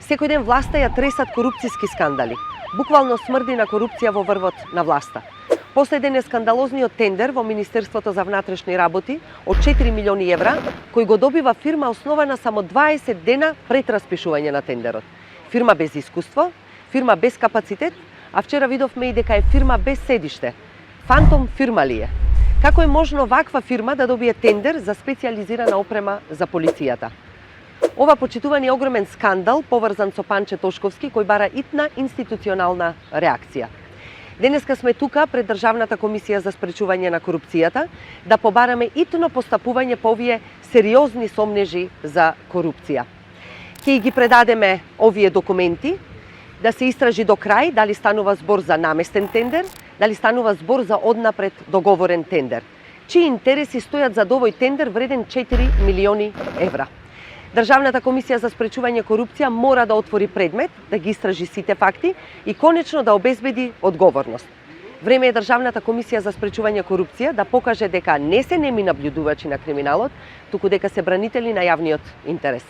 Секој ден власта ја тресат корупцијски скандали. Буквално смрди на корупција во врвот на власта. Последен е скандалозниот тендер во Министерството за внатрешни работи од 4 милиони евра, кој го добива фирма основана само 20 дена пред распишување на тендерот. Фирма без искуство, фирма без капацитет, а вчера видовме и дека е фирма без седиште. Фантом фирма ли е? Како е можно ваква фирма да добие тендер за специјализирана опрема за полицијата? Ова почитуван е огромен скандал поврзан со Панче Тошковски, кој бара итна институционална реакција. Денеска сме тука пред Државната комисија за спречување на корупцијата да побараме итно постапување по овие сериозни сомнежи за корупција. Ќе ги предадеме овие документи да се истражи до крај дали станува збор за наместен тендер, дали станува збор за однапред договорен тендер. Чии интереси стојат за овој тендер вреден 4 милиони евра. Државната комисија за спречување корупција мора да отвори предмет, да ги истражи сите факти и конечно да обезбеди одговорност. Време е Државната комисија за спречување корупција да покаже дека не се неми наблюдувачи на криминалот, туку дека се бранители на јавниот интерес.